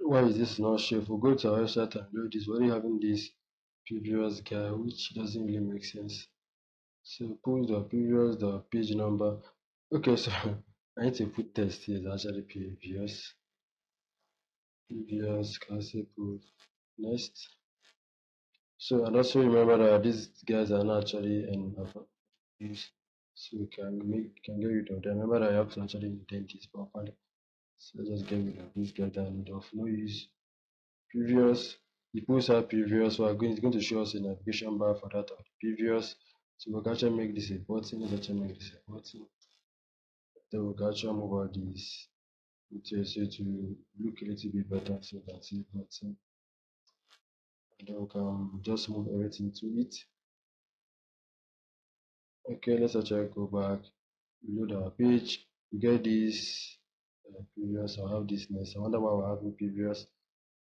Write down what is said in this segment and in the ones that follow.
Why is this not show? If we go to our website and load this, we're already having this previous guy, which doesn't really make sense. So put the previous, the page number. Okay, so I need to put test here. It's actually previous classic put next. So and also remember that these guys are not actually in use. So we can get rid of them. Remember that you have to actually indent this properly. So just get rid of this guy that need of no use. Previous, the post are previous, so it's going to show us a navigation bar for that of the previous. So we can actually make this a button. Let's actually make this a button. Then we can actually move all these details here to look a little bit better, so you can see button. And then we can just move everything to it. Okay, let's actually go back, reload our page. We get this previous. I'll have this next. I wonder why we're having previous.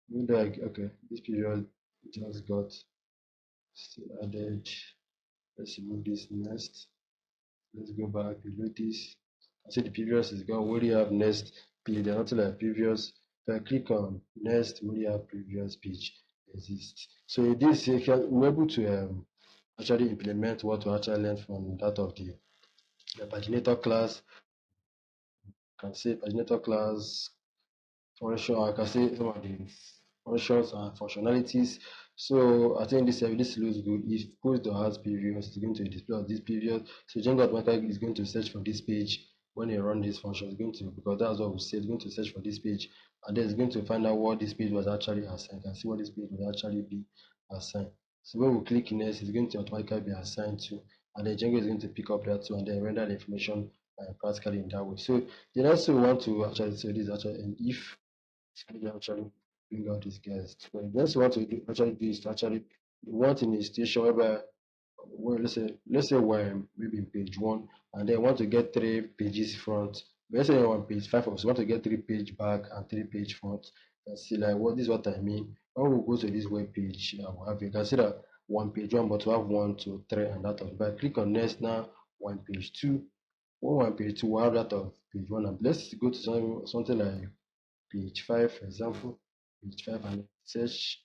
Maybe like okay, this previous just got still added. Let's remove this next. Let's go back, reload this. I see the previous is gone. We already have next page. They're not like previous. If I click on next, we already have previous page exists. So this you can we're able to actually implement what we actually learned from that of the paginator class. You can say paginator class function. I can say some of the functions and functionalities. So I think this looks good. If post has previous, it's going to display this previous. So Django automatically is going to search for this page when you run this function. It's going to, because that's what we said, it's going to search for this page, and then it's going to find out what this page was actually assigned. You can see what this page was actually be assigned. So when we click next, it's going to automatically be assigned to, and then Django is going to pick up that too and then render the information practically in that way. So the next thing we want to actually say this actually an if. So you actually bring out these guys. So the next what we do actually do is to actually want in a situation whereby, well, let's say we're maybe in page one and then want to get 3 pages front. Let's say you're on page 5 of so want to get 3 page back and 3 page front. And see like what this is what I mean. When we go to this web page, we'll have you can see that one page one, but we have 1, 2, 3 and that of. If I click on next now, one page two, one page two, we'll have that of page one. And let's go to something like page 5, for example, page 5 and search.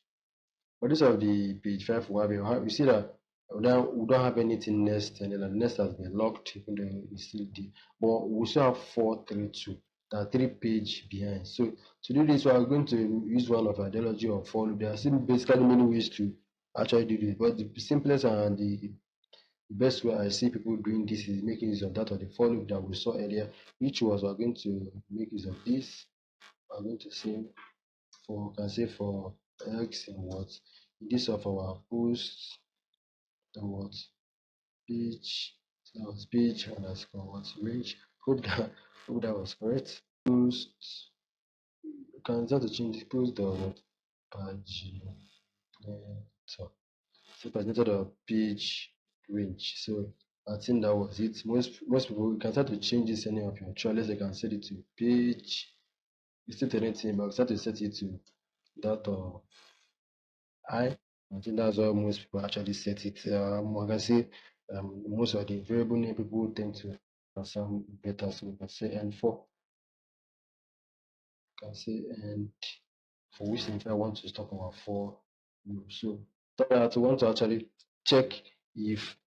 For this of the page 5 we have, you see that we don't have anything next, and then the next has been locked, even though it's still there. But we still have 432, that 3 page behind. So to do this, we are going to use one of ideology of follow. There are still basically many ways to actually do this, but the simplest and the best way I see people doing this is making use of that of the follow that we saw earlier, which was we're going to make use of this. We're going to say for can say for x in what in this of our post the what page that was page underscore what range. Hope that was correct. Post you can start to change the post the what paginator. So paginator the page range. So I think that was it. Most people you can start to change this any of your choice. You can set it to page. You set anything, but start to set it to that of I think that's how most people actually set it. I can say most of the variable name people tend to sound better. So we can say N4. Can say and for which if I want to stop our for so that I want to actually check if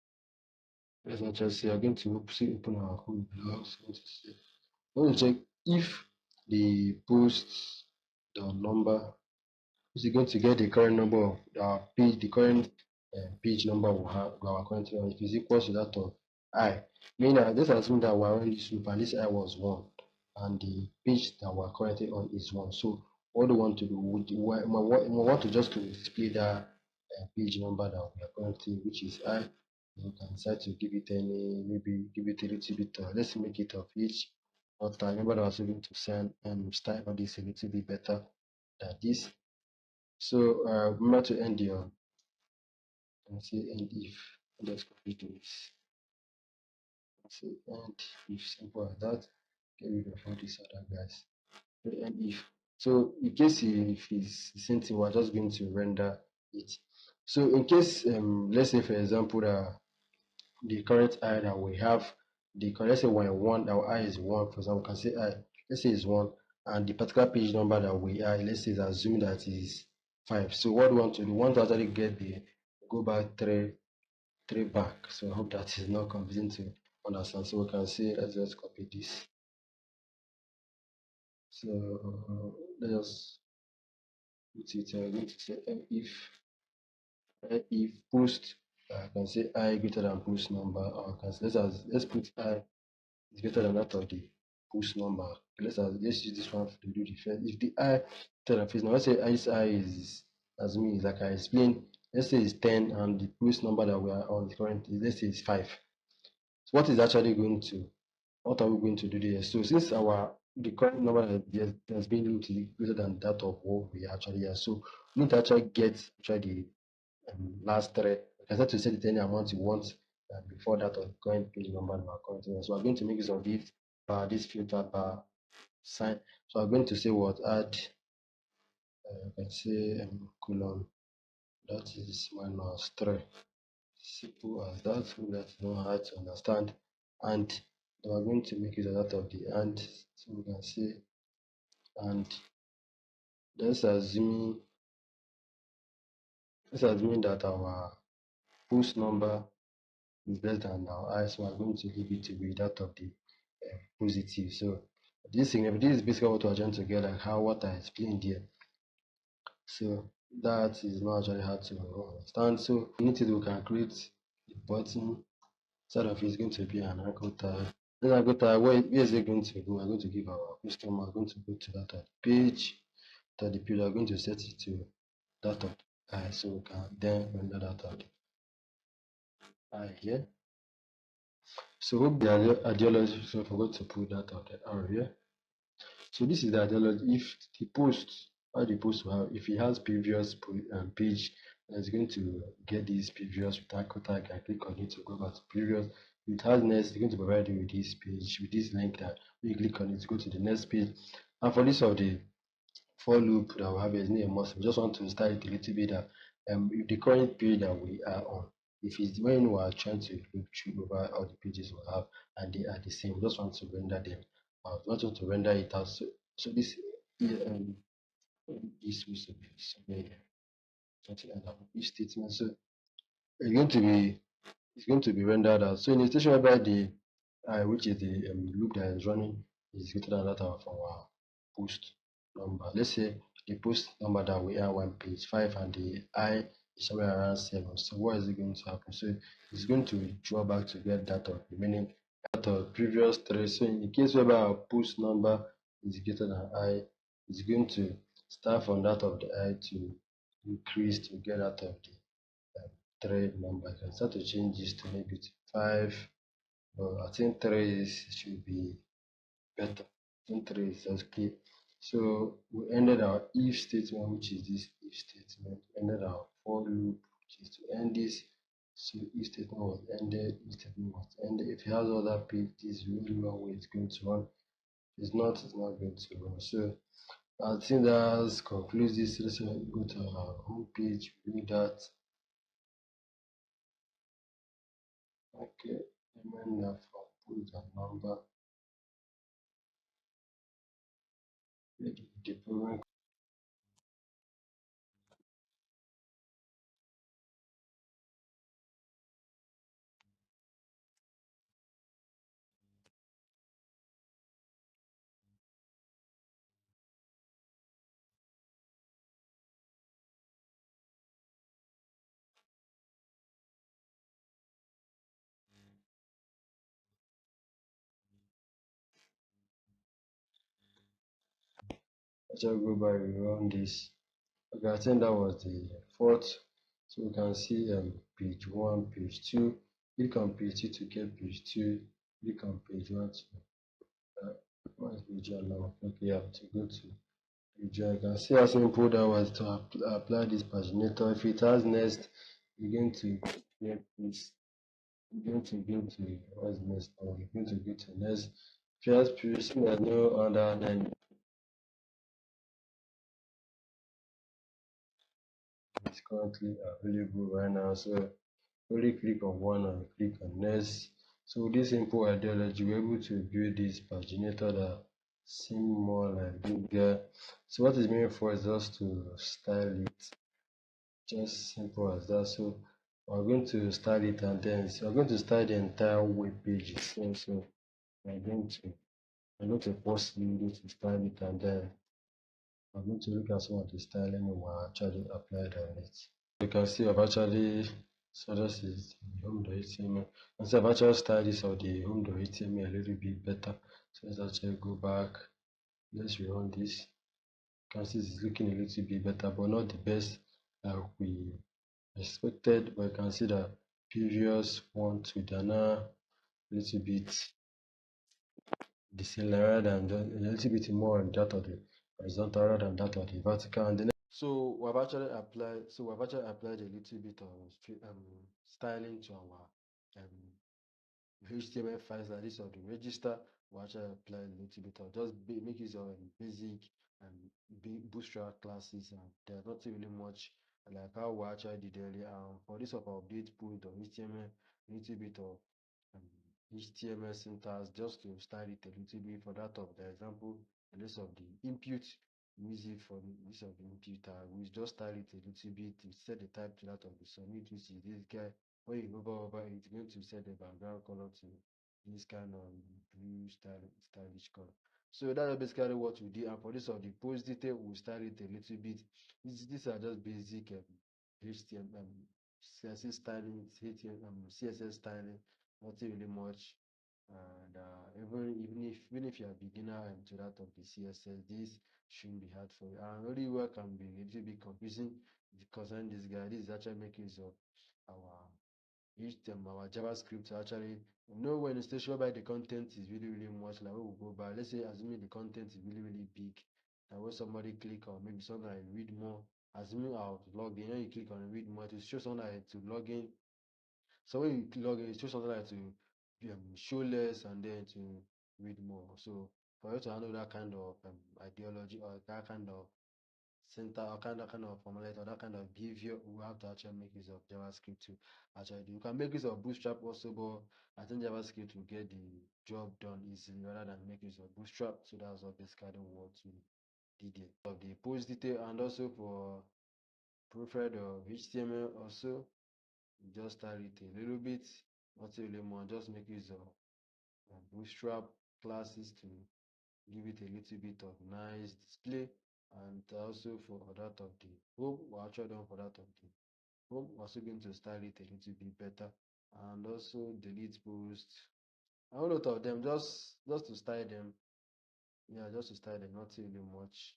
let's not just say I'm going to open our code blocks. I want to check if the post the number is going to get the current number of our page, the current page number we have our current one. If it's equal to that of I, meaning that this assumes that we're on this loop and this I was 1 and the page that we're currently on is 1. So what do we want to do? We want to just to display that page number that we are currently, which is I. You can decide to give it any, maybe give it a little bit, let's make it of each. But I remember that I was able to send and style this a little bit better than this. So remember to end your and say end if let's copy this. Say end if simple as that. Get rid of all these other guys. End if. So in case if it's the same thing, we're just going to render it. So in case let's say for example the current I that we have, let's say we're 1, our I is 1, for example, we can say I, let's say it's 1, and the particular page number that we are, let's say, assume that is 5. So what we want to do, we want to actually get the go back three back. So I hope that is not confusing to understand. So we can say, let's just copy this. So let's just put it. I'm going to say if post, I can say I greater than post number, or I can say, let's put I is greater than that of the post number. Let's use this one to do the first. If the I greater than first number, let's say this I is, as me, like I explained, let's say it's 10 and the post number that we are on currently, let's say it's 5. So what is actually going to, what are we going to do there? So since the current number has been greater than that of what we actually are, so we need to actually get the last thread. You can start to set any amount you want before that of current page number and our current one. So I'm going to make use of this filter bar sign. So I'm going to say what add, I can say colon, that is minus 3. Simple as that, so that's not hard to understand. And we're going to make use of that of the and, so we can say and let's assume that our post number is less than our I, so we're going to leave it to be that of the positive. So this is basically what we're trying to get, like what I explained here. So that is not actually hard to understand. So we can create a button. Instead of it is going to be an anchor tag. Then anchor tag, where is it going to go? We're going to give our customer, we're going to go to that page. That the page, we're going to set it to that of I, so we can then render that out I here. So hope the ideology, so I forgot to put that out there here. So this is the ideology. If the post, how the post will have, if it has previous page, it's going to get this previous with anchor tag. I click on it to go back to previous. If it has next, it's going to provide you with this page, with this link that you click on it to go to the next page. And for this of the for loop that we have is not a must. We just want to start it a little bit that if the current page that we are on, if it's when we are trying to look through over all the pages we have and they are the same, we just want to render them out. We want to render it out. So this this will be somewhere here. Something like that. This statement. So it's going to be rendered out. So in a station whereby the which is the loop that is running is greater than that of our post number. Let's say the post number that we are on page 5 and the I is somewhere around 7. So what is it going to happen? So it's going to draw back to get that of remaining that of previous 3. So in the case whereby our post number is greater than I, it's going to start from that of the I to increase to get out of the thread number. I can start to change this to maybe 5, but I think 3 should be better. I think 3 is okay. So we ended our if statement, which is this if statement, ended our for loop, which is to end this. So if statement was ended, if statement was ended. If it has other page, this really long way it's going to run. It's not going to run. So I think that concludes this. Let's go to our home page, read that. Okay, remember for put a number, the program shall go by we run this. Okay, I think that was the fourth. So we can see page 1, page 2. Click on page 2 to get page 2. Click on page 1 to what is page 1 now? Okay, you have to go to page 1. You can see how simple that was to apply this paginator. If it has next, you're going to get this. You're going to go to what's next now? You're going to go to next. If you have previous, there's no other line is currently available right now. So only click on one and click on next. So with this simple ideology, we're able to build this paginator that seem more like bigger. So what is meant for is just to style it, just simple as that. So we're going to style it, and then we're going to style the entire web page itself. So we're going to I'm going to post video to style it, and then I'm going to look at some of the styling we actually applied on it. You can see I've actually, so this is the home.html. And so I've actually styled this of the home.html a little bit better. So let's actually go back. Let's rerun this. You can see it's looking a little bit better, but not the best like we expected. But you can see that previous one to the now a little bit the same rather than a little bit more on that of the horizontal rather than that of the vertical. And then so we've actually applied a little bit of styling to our um, HTML files like this of the register. We actually apply a little bit of make use of basic and bootstrap classes, and there's not really much like how we actually did earlier. For this of our update post or HTML, a little bit of um, HTML syntax just to style it a little bit. For that of the example, the list of the input, use it for this of the input tag. We just style it a little bit to set the type to that of the submit, which is this guy. When you hover over it, it's going to set the background color to this kind of blue stylish color. So that's basically what we did. And for this of the post detail, we'll style it a little bit. These are just basic HTML, CSS styling, CSS styling, nothing really much. And even if you're a beginner to that of the CSS, this shouldn't be hard for you. And only work can be a little bit confusing concerning this guy. This is actually making use of our our JavaScript to actually know when the station whereby the content is really much, like we will go by. Let's say assuming the content is really big, and when somebody click on maybe something like read more, assuming I'll log in, when you click on read more, to show something like to log in. So when you log in, it shows something like to show less and then to read more. So for you to handle that kind of ideology or that kind of center or kind of formulate or that kind of behavior, we have to actually make use of JavaScript to actually do. You can make use of Bootstrap also, but I think JavaScript will get the job done easily rather than make use of Bootstrap. So that's what basically what we did here. Of the post detail, and also for profile of HTML also, just style it a little bit, not really more, just make use of Bootstrap classes to give it a little bit of nice display. And also for that of the home, we're actually done for that of the home. We're also going to style it a little bit better, and also delete post, a whole lot of them, just to style them. Yeah, just to style them, not really much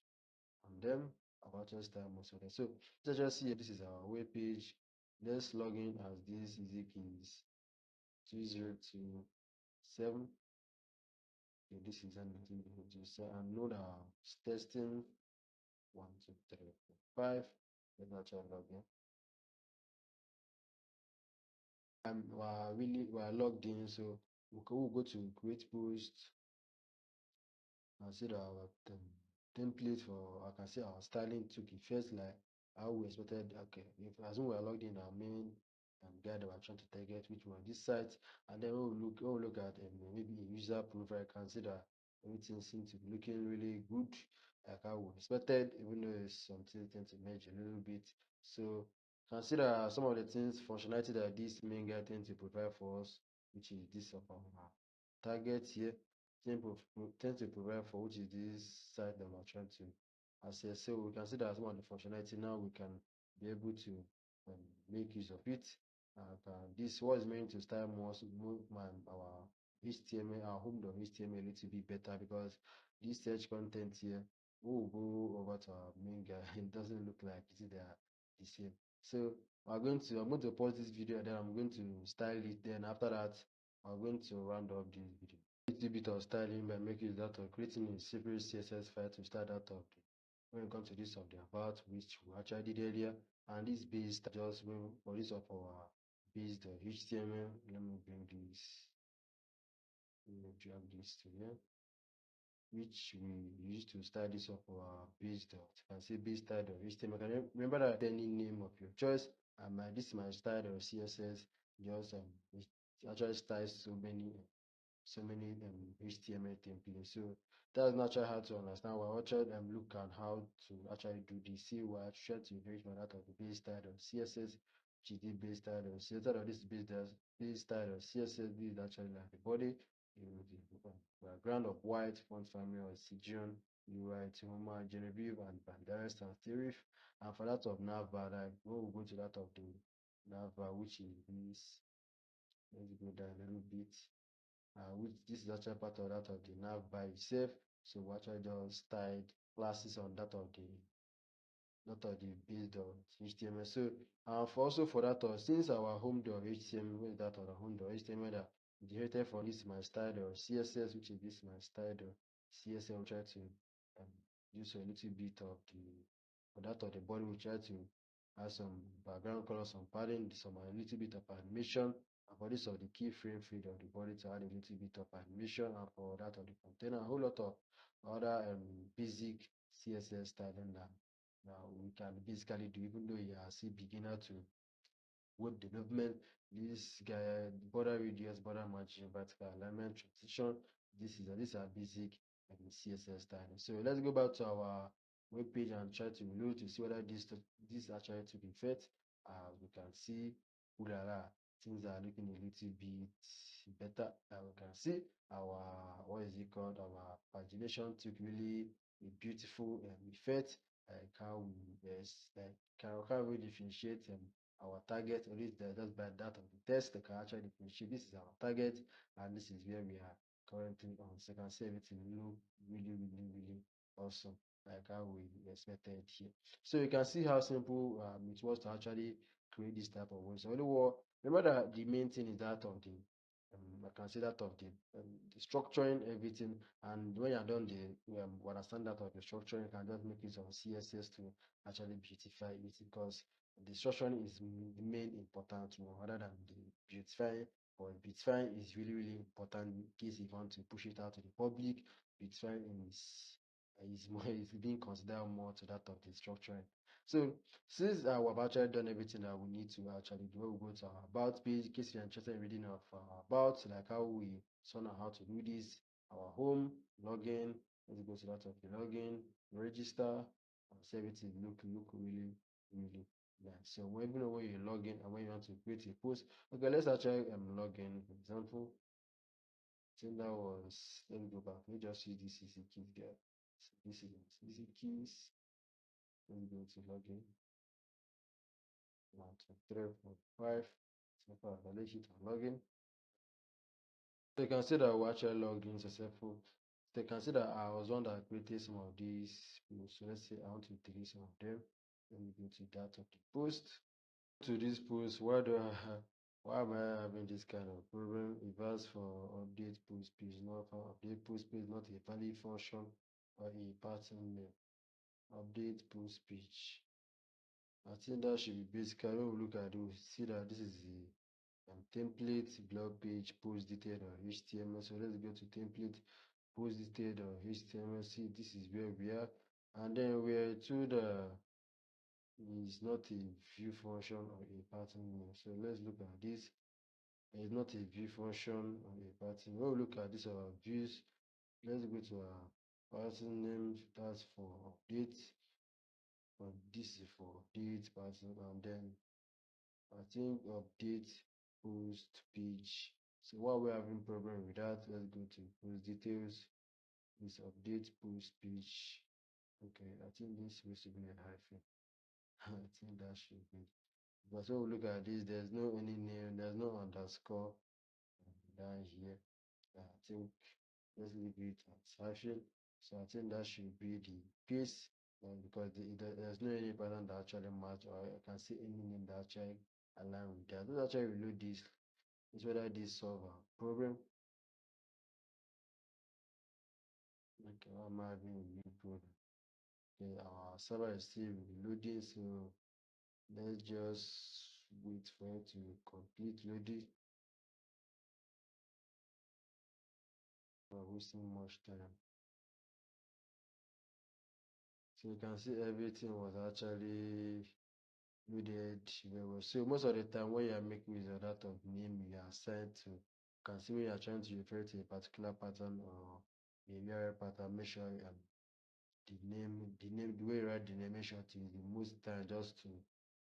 on them. I've actually style most of them. So let's just see, this is our web page. Let's log in as this Ezee is 2027. Okay, this is an and know that testing 1, 2, 3, 4, 5. Let's actually log in. We're logged in, so we'll go to create post and see that our template for, I can see our styling took it first like how we expected. Okay, if as we are logged in our main guide that we're trying to target, which one this site, and then we'll look at maybe a user profile. I can see that everything seems to be looking really good like how we expected, even though something tend to merge a little bit. So consider some of the things functionality that this main guide tend to provide for us, which is this of our target here tend to provide for, which is this site that we're trying to access. So we can see that some of the functionality now we can be able to make use of it. This was meant to style our HTML, our home.html a little bit better, because this search content here, we'll go over to our main guy. It doesn't look like they are the same. So I'm going to pause this video, and then I'm going to style it. Then after that, I'm going to round up this video. Little bit of styling by making that of creating a separate CSS file to start out of the, when it comes to this of the about, which we actually did earlier, and this based just for this of our based HTML. Let me bring this, let me drag this to here, which we use to start this of our based dot. You can say based style of HTML. Can you remember that any name of your choice? And this is my style of CSS. Just it actually styles so many HTML templates. So that's not actually hard to understand. We're actually look at how to actually do this. See, we're trying to inherit from that of the base style of CSS, which is the base style of CSS, or this base style of CSS. This is actually like the body, the background of white, font family or Sigeon, UI, Timoma, Genevieve, and Banderas and Serif. And for that of Navbar, like, when we go to that of the Navbar, which is this, let's go down a little bit. Which this is actually part of that of the nav by itself. So we actually just tied classes on that of the based on HTML. So for also for that since our home door HTML, where is that on the home door HTML that inherited from this my style or CSS, which is this my style or CSS, we try to use a little bit of the for that of the body, we try to add some background color, some padding, some a little bit of animation. And for this of the keyframe field of the body to add a little bit of animation, and for that of the container, a whole lot of other basic CSS styling that now we can basically do, even though you are still beginner to web development. This guy, border radius, border margin, vertical alignment, transition. These are basic CSS styling. So let's go back to our web page and try to load to see whether this actually to be fit. As we can see, ulala, things are looking a little bit better. We can see our what is it called? Our pagination took really a beautiful effect. Like how we like how we differentiate our target, or least just by that of the test, they can actually differentiate this is our target and this is where we are currently on. So you can see everything look really awesome, like how we expected here. So you can see how simple it was to actually create this type of website. So only what remember that the main thing is that of the I can say that of the structuring everything, and when you're done the understand that of the structuring, you can just make use of CSS to actually beautify it, because the structuring is the main important one rather than the beautifying. But beautifying is really important in case you want to push it out to the public. Beautifying is more is being considered more to that of the structuring. So since we've actually done everything that we need to actually do, we'll go to our about page in case you're interested in reading of about, like how we saw now how to do this, our home, login. Let's go to that of the login, register, and see everything look really nice. So when you know when you log in and when you want to create a post, okay, let's actually log in. For example, I think that was, let me go back. Let me just use this CC keys guy. So this is CC keys. Let me go to login. 1, 2, 3, 4, 5. So far, validate it and login. So you can see that we actually logged in successful. So you can see that I was one that created some of these posts. So let's say I want to delete some of them. Let me go to that of the post. To this post, why am I having this kind of problem? If ask for update post page, not for update post page, not a valid function or a pattern name. Update post page. I think that should be basically when we look at it, we see that this is the template blog page post detailed or HTML. So let's go to template post detailed or HTML. See, this is where we are, and then we're to the is not a view function or a pattern name. So let's look at this. It's not a view function or a pattern. When we look at this our views, let's go to our pattern name. That's for update. But this is for update pattern, and then I think update post page. So while we're having problem with that, let's go to post details. This update post page. Okay, I think this supposed to be a hyphen. I think that should be. But when we look at this, there's no any name, there's no underscore down here. I think let's leave it as hyphen. So I think that should be the case, because there's no any pattern that actually match, or I can see any name that actually align with that. Let's actually reload this. It's whether this solve our problem. Okay, I'm having a new problem. Okay, our server is still reloading, so let's just wait for it to complete loading. We're wasting much time. So you can see everything was actually loaded very well. So most of the time when you are making use of that of name you are assigned to, you can see when you are trying to refer to a particular pattern or behavioral pattern. Make sure the way you write the name, make sure to use the most time just to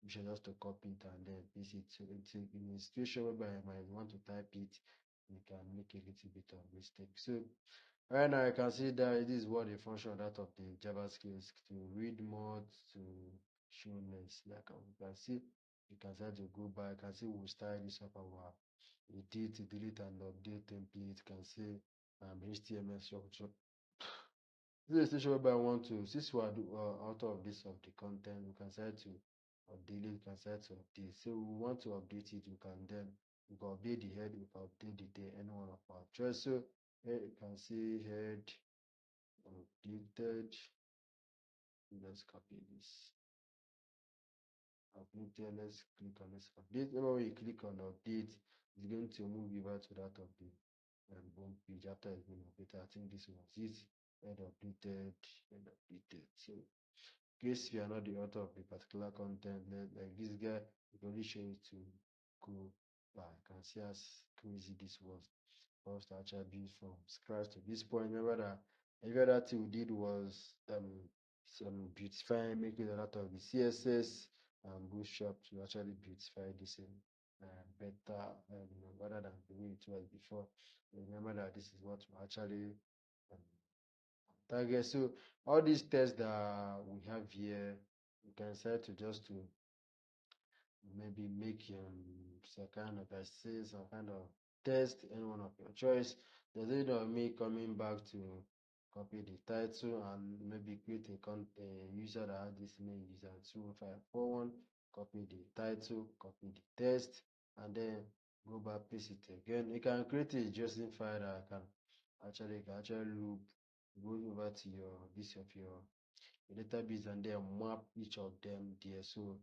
make sure just to copy it and then paste it. So it's in a situation whereby you might want to type it, you can make a little bit of mistake. So right now I can see that this is what the function of that of the JavaScript is to read more, to show less. Like you can see, you can start to go back. You can see we'll start this up our edit, delete, and update template. You can see HTML structure. This is a station whereby I want to, since we are out of this of the content, we can start to delete, we can start to update. So we want to update it, we can then we can update the head, we can update the day, any one of our choice. So here you can see head updated. Let's copy this. Updated, let's click on this update. Whenever you click on update, it's going to move you back to that of the home page after it's been updated. I think this was it. Head updated, head updated. So case you are not the author of the particular content, like this guy, you can only show you to go back. You can see how crazy this was for us to actually build from scratch to this point. Remember that every other thing we did was some beautifying, making a lot of the CSS and Bootstrap to actually beautify this in better rather than the way it was before. Remember that this is what we actually um, target. So all these tests that we have here, you can set to just to maybe make some kind of essay, some kind of test, any one of your choice. There's a need of me coming back to copy the title and maybe create a user that has this main user 2541, copy the title, copy the text, and then go back, paste it again. You can create a JSON file that can actually loop, go over to your this of your database and then map each of them there. So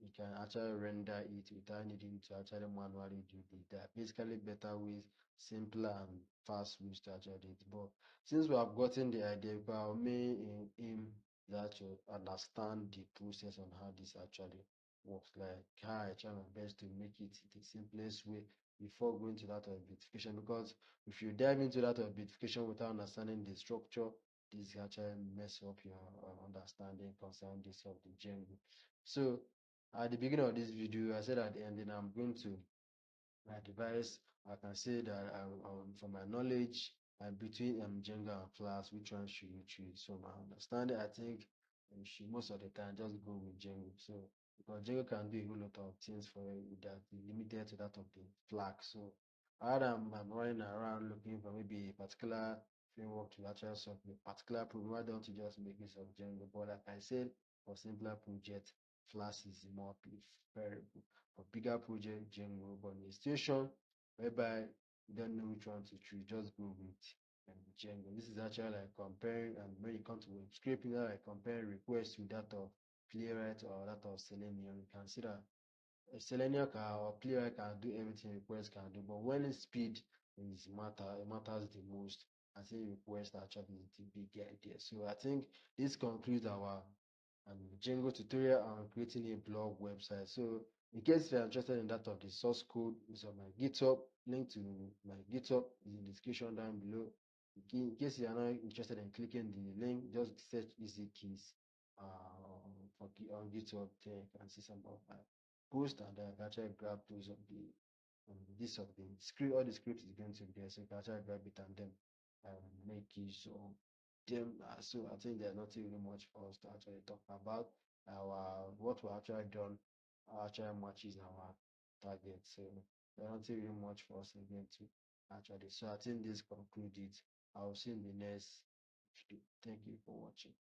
you can actually render it without needing to actually manually do it. There are basically better ways, simpler and fast ways to actually do it. But since we have gotten the idea, our main aim is actually understand the process on how this actually works. Like how I try my best to make it the simplest way before going to that of beautification. Because if you dive into that of beautification without understanding the structure, this actually mess up your understanding concerning this of the Django. So at the beginning of this video, I said at the ending, I'm going to my device. I can say that from my knowledge between Django and Flask, which one should you choose? So my understanding, I think you should most of the time just go with Django. So because Django can do a whole lot of things for you that is limited to that of the Flask. So rather than I'm running around looking for maybe a particular framework to actually solve a particular problem, why don't you just make use of Django? But like I said, for simpler projects, Flask is more preferable. For bigger project, Django, but in a situation whereby you don't know which one to choose, just go with Django. This is actually like comparing, and when you come to web scraping, like comparing requests with that of Playwright or that of Selenium. You can see that Selenium can or Playwright can do everything request can do, but when speed is it matters the most. I think request actually is the big idea. So I think this concludes our Django tutorial on creating a blog website. So in case you're interested in that of the source code, is on my GitHub. Link to my GitHub is in the description down below. In case you are not interested in clicking the link, just search easy keys on GitHub. There you can see some of my post and then actually grab those of the this of the script, all the scripts is going to be there, so you can actually grab it and then make use of them. So I think there's not really much for us to actually talk about. Our what we actually done actually matches our target. So there's not really much for us again to actually. So I think this concludes it. I will see you in the next video. Thank you for watching.